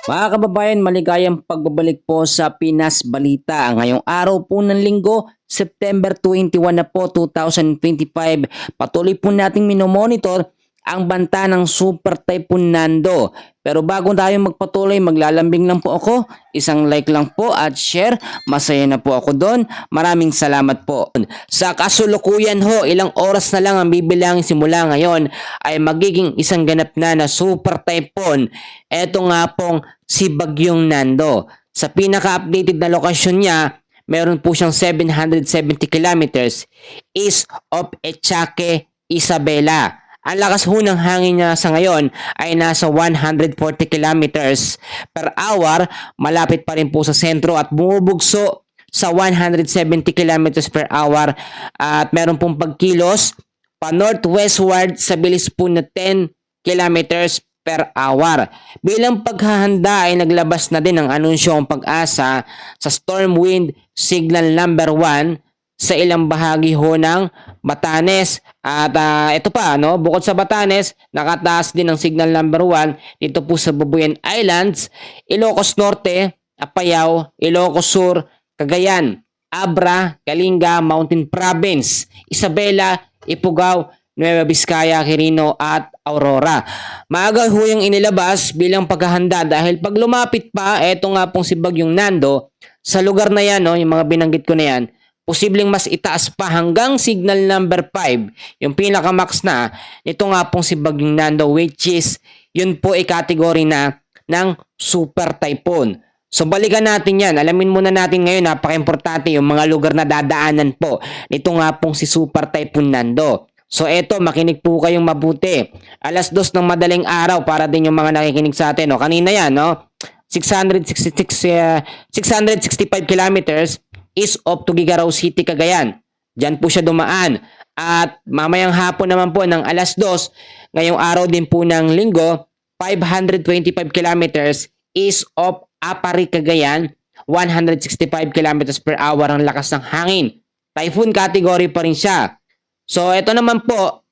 Mga kababayan, maligayang pagbabalik po sa Pinas Balita. Ngayong araw po ng linggo, September 21 na po, 2025. Patuloy po nating minomonitor ang banta ng Super Typhoon Nando. Pero bago tayo magpatuloy, maglalambing lang po ako. Isang like lang po at share. Masaya na po ako doon. Maraming salamat po. Sa kasulukuyan ho, ilang oras na lang ang bibilangin simula ngayon ay magiging isang ganap na Super Typhoon. Ito nga pong si Bagyong Nando. Sa pinaka-updated na lokasyon niya, meron po siyang 770 kilometers east of Echaque, Isabela. Ang lakas ho ng hangin niya sa ngayon ay nasa 140 kilometers per hour. Malapit pa rin po sa sentro at bumubugso sa 170 kilometers per hour. At meron pong pagkilos pa northwestward sa bilis po na 10 kilometers per hour. Bilang paghahanda ay naglabas na din ang anunsyo ang Pag-asa sa storm wind signal number 1 sa ilang bahagi ho ng Batanes. At ito pa, no? Bukod sa Batanes, nakataas din ang signal number 1 dito po sa Babuyan Islands, Ilocos Norte, Apayao, Ilocos Sur, Cagayan, Abra, Kalinga, Mountain Province, Isabela, Ifugao, Nueva Vizcaya, Quirino at Aurora. Maaga ho yung inilabas bilang paghahanda dahil pag lumapit pa, eto nga pong si Bagyong Nando, sa lugar na yan, no, yung mga binanggit ko na yan, posibleng mas itaas pa hanggang signal number 5, yung pinakamax na, ito nga pong si Bagyong Nando, which is, yun po ay category na ng Super Typhoon. So balikan natin yan, alamin muna natin ngayon, napaka-importante yung mga lugar na dadaanan po, nito nga pong si Super Typhoon Nando. So eto, makinig po kayong mabuti. 2:00 ng madaling araw para din yung mga nakikinig sa atin. No? Kanina yan, no? 665 kilometers east of Tuguegarao City, Cagayan. Diyan po siya dumaan. At mamayang hapon naman po ng 2:00, ngayong araw din po ng linggo, 525 kilometers east of Apari, Cagayan. 165 kilometers per hour ang lakas ng hangin. Typhoon category pa rin siya. So, ito naman po,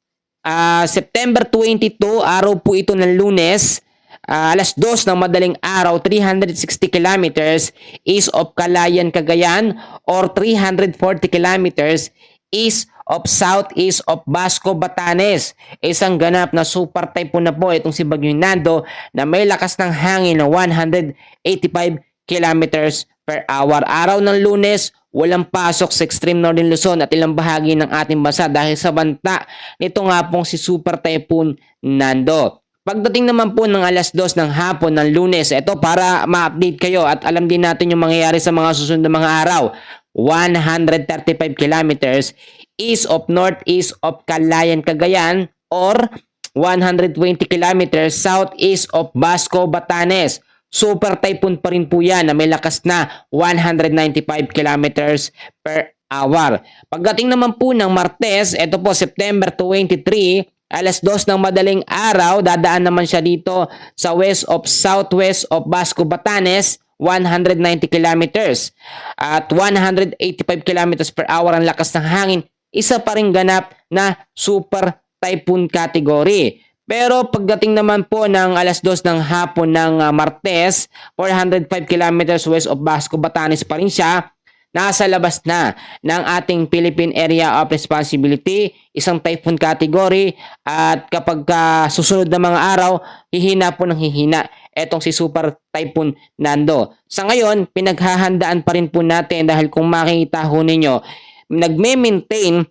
September 22, araw po ito ng Lunes, 2:00 ng madaling araw, 360 kilometers east of Calayan, Cagayan, or 340 kilometers east of southeast of Basco, Batanes. Isang ganap na super typhoon na po itong si Bagyong Nando na may lakas ng hangin na 185 kilometers per hour. Araw ng Lunes, walang pasok sa extreme northern Luzon at ilang bahagi ng ating bansa dahil sa banta nito nga pong si Super Typhoon Nando. Pagdating naman po ng 2:00 ng hapon ng Lunes, ito para ma-update kayo at alam din natin yung mangyayari sa mga susunod na mga araw. 135 kilometers east of northeast of Calayan, Cagayan, or 120 kilometers southeast of Basco, Batanes. Super typhoon pa rin po yan na may lakas na 195 kilometers per hour. Pagdating naman po ng Martes, ito po September 23, 2:00 ng madaling araw, dadaan naman siya dito sa west of southwest of Basco, Batanes, 190 kilometers at 185 kilometers per hour ang lakas ng hangin. Isa pa rin ganap na super typhoon category. Pero pagdating naman po ng 2:00 ng hapon ng Martes, 405 kilometers west of Basco, Batanes pa rin siya. Nasa labas na ng ating Philippine Area of Responsibility, isang typhoon category, at kapag susunod na mga araw, hihina po ng hihina etong si Super Typhoon Nando. Sa ngayon, pinaghahandaan pa rin po natin dahil kung makikita ho ninyo, nagme-maintain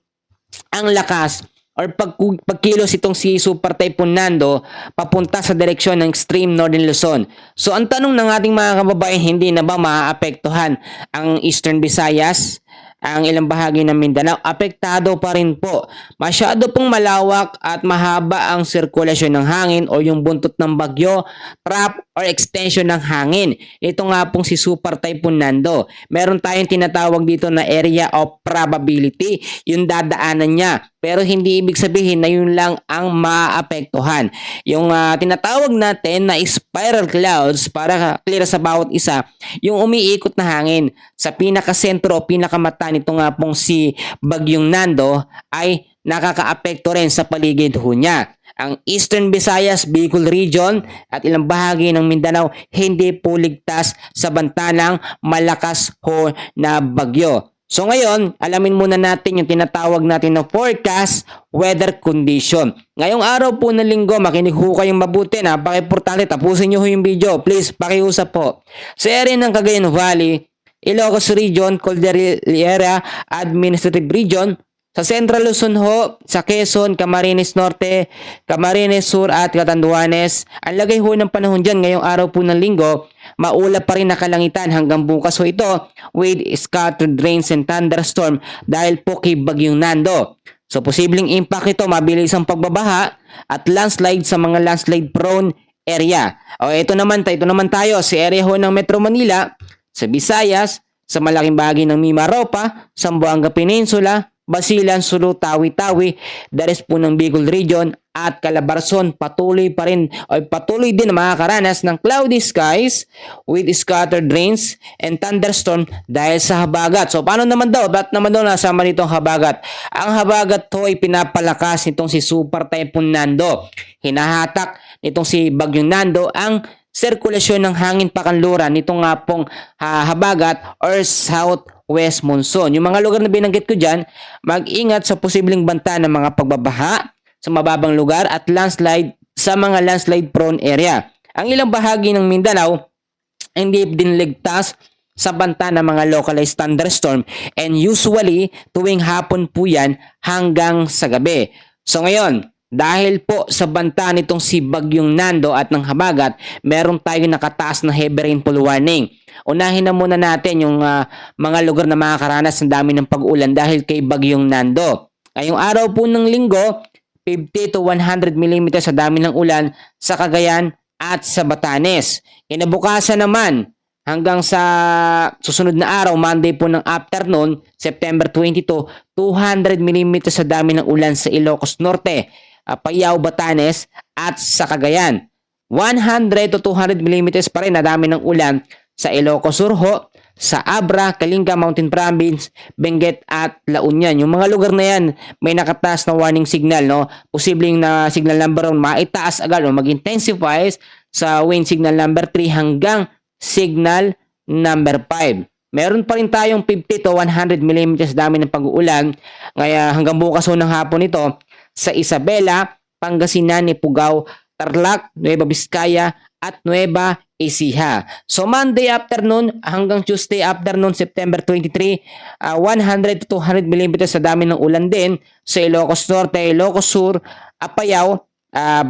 ang lakas or pagkilos itong si Super Typhoon Nando papunta sa direksyon ng extreme northern Luzon. So ang tanong ng ating mga kababayan, hindi na ba maaapektuhan ang Eastern Visayas, ang ilang bahagi ng Mindanao? Apektado pa rin po. Masyado pong malawak at mahaba ang sirkulasyon ng hangin o yung buntot ng bagyo, trap or extension ng hangin. Ito nga pong si Super Typhoon Nando. Meron tayong tinatawag dito na area of probability, yung dadaanan niya. Pero hindi ibig sabihin na yun lang ang maapektuhan. Yung tinatawag natin na spiral clouds, para clear sa bawat isa, yung umiikot na hangin sa pinakasentro o pinakamata nito nga pong si Bagyong Nando ay nakakaapekto rin sa paligid ho niya. ang Eastern Visayas, Bicol Region at ilang bahagi ng Mindanao hindi po ligtas sa banta ng malakas ho na bagyo. So ngayon, alamin muna natin yung tinatawag natin na forecast weather condition. Ngayong araw po ng linggo, makinig ho kayong mabuti. Napaka-importante, tapusin nyo ho yung video. Please, pakiusap po. Sa area ng Cagayan Valley, Ilocos Region, Cordillera Administrative Region, sa Central Luzon ho, sa Quezon, Camarines Norte, Camarines Sur at Catanduanes, ang lagay ho ng panahon dyan ngayong araw po ng linggo, maulap pa rin na kalangitan hanggang bukas ho ito with scattered rains and thunderstorm dahil po kay Bagyong Nando. So posibleng impact ito, mabilis ang pagbabaha at landslide sa mga landslide prone area. O ito naman tayo sa area ho ng Metro Manila, sa Visayas, sa malaking bahagi ng Mimaropa, Zamboanga Peninsula, Basilan, Sulu, Tawi-Tawi, dares po ng Bicol Region at Calabarzon patuloy din na makakaranas ng cloudy skies with scattered rains and thunderstorm dahil sa habagat. So paano naman daw? Ba't naman daw nasama nito ang habagat? Ang habagat to ay pinapalakas nitong si Super Typhoon Nando. Hinahatak nitong si Bagyong Nando ang sirkulasyon ng hangin pakanluran nitong nga pong habagat or southwest monsoon. Yung mga lugar na binanggit ko dyan, mag-ingat sa posibleng banta ng mga pagbabaha sa mababang lugar at landslide sa mga landslide prone area. Ang ilang bahagi ng Mindanao hindi din ligtas sa banta ng mga localized thunderstorm and usually tuwing hapon po yan hanggang sa gabi. So ngayon, dahil po sa banta nitong si Bagyong Nando at ng habagat, meron tayong nakataas na heavy rainfall warning. Unahin na muna natin yung mga lugar na makakaranas ng dami ng pag-ulan dahil kay Bagyong Nando. Ngayong araw po ng linggo, 50 to 100 mm sa dami ng ulan sa Cagayan at sa Batanes. Kinabukasan naman, hanggang sa susunod na araw, Monday po ng afternoon, September 22, 200 mm sa dami ng ulan sa Ilocos Norte, Payao, Batanes at sa Cagayan. 100 to 200 mm pa rin na dami ng ulan sa Ilocos Sur ho, sa Abra, Kalinga, Mountain Province, Benguet at La Union. Yung mga lugar na yan may nakataas na warning signal, no? Posibleng na signal number 1 maitaas agad o mag-intensifies sa wind signal number 3 hanggang signal number 5. Meron pa rin tayong 50 to 100 mm dami ng pag-uulan ngaya hanggang bukas ho ng hapon ito sa Isabela, Pangasinan, Ifugao, Tarlac, Nueva Vizcaya at Nueva Ecija. So Monday afternoon hanggang Tuesday afternoon, September 23, 100 to 200 mm sa dami ng ulan din sa Ilocos Norte, Ilocos Sur, Apayao,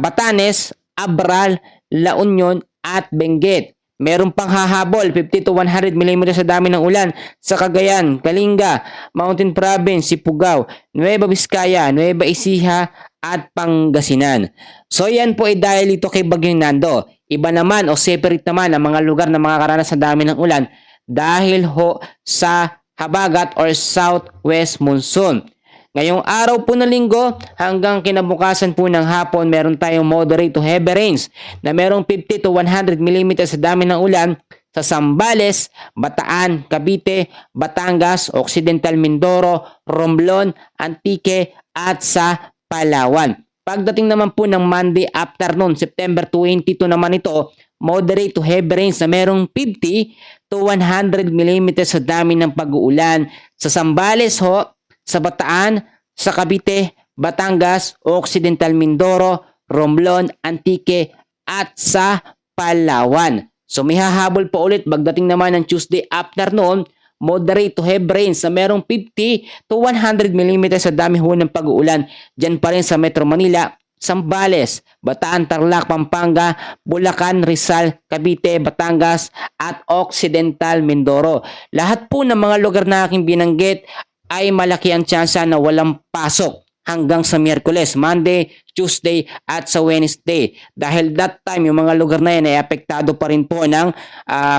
Batanes, Abral, La Union at Benguet. Meron pang hahabol, 50 to 100 mm sa dami ng ulan sa Cagayan, Kalinga, Mountain Province, Ifugao, Nueva Vizcaya, Nueva Ecija at Pangasinan. So yan po ay dahil ito kay Bagyong Nando. Iba naman o separate naman ang mga lugar na makakaranas sa dami ng ulan dahil ho sa habagat or southwest monsoon. Ngayong araw po ng linggo hanggang kinabukasan po ng hapon, meron tayong moderate to heavy rains na merong 50 to 100 mm sa dami ng ulan sa Zambales, Bataan, Cavite, Batangas, Occidental Mindoro, Romblon, Antique at sa Palawan. Pagdating naman po ng Monday afternoon, September 22 naman ito, moderate to heavy rains na merong 50 to 100 mm sa dami ng pag-uulan sa Zambales ho, sa Bataan, sa Cavite, Batangas, Occidental Mindoro, Romblon, Antique at sa Palawan. So may hahabol po ulit pagdating naman ng Tuesday afternoon, moderate to heavy rains na merong 50 to 100 mm sa dami ho ng pag-uulan. Diyan pa rin sa Metro Manila, Zambales, Bataan, Tarlac, Pampanga, Bulacan, Rizal, Cavite, Batangas at Occidental Mindoro. Lahat po ng mga lugar na aking binanggit ay malaki ang tsansa na walang pasok hanggang sa Miyerkules, Monday, Tuesday at sa Wednesday. Dahil that time yung mga lugar na yan ay apektado pa rin po ng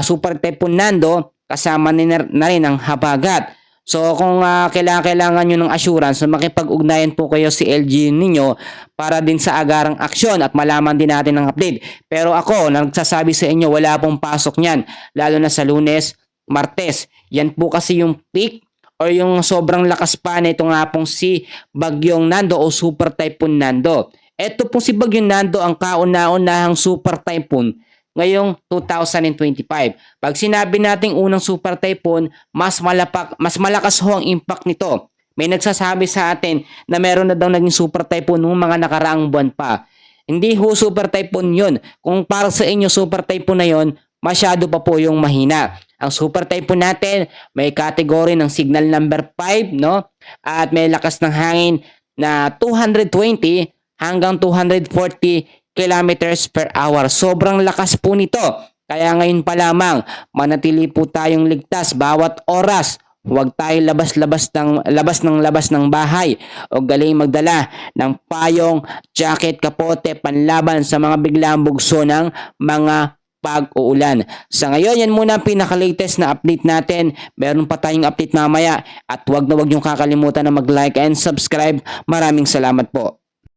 Super Typhoon Nando kasama na rin ang habagat. So kung kailangan nyo ng assurance, makipag-ugnayan po kayo si LG ninyo para din sa agarang aksyon at malaman din natin ang update. Pero ako, nagsasabi sa inyo, wala pong pasok niyan, lalo na sa Lunes, Martes. Yan po kasi yung peak or yung sobrang lakas pa na ito nga pong si Bagyong Nando o Super Typhoon Nando. Ito pong si Bagyo Nando ang kauna-unahang super typhoon ngayong 2025. Pag sinabi nating unang super typhoon, mas malakas ho ang impact nito. May nagsasabi sa atin na meron na daw naging super typhoon noong mga nakaraang buwan pa. Hindi ho super typhoon yun. Kung para sa inyo super typhoon na yun, masyado pa po yung mahina. Ang super typhoon natin, may category ng signal number 5, no? At may lakas ng hangin na 220 hanggang 240 kilometers per hour. Sobrang lakas po nito. Kaya ngayon pa lamang, manatili po tayong ligtas bawat oras. Huwag tayo labas ng bahay o galing magdala ng payong, jacket, kapote, panlaban sa mga biglang bugso ng mga pag-uulan. Sa ngayon, yan muna ang pinaka-latest na update natin. Meron pa tayong update mamaya at huwag na huwag niyong kakalimutan na mag-like and subscribe. Maraming salamat po.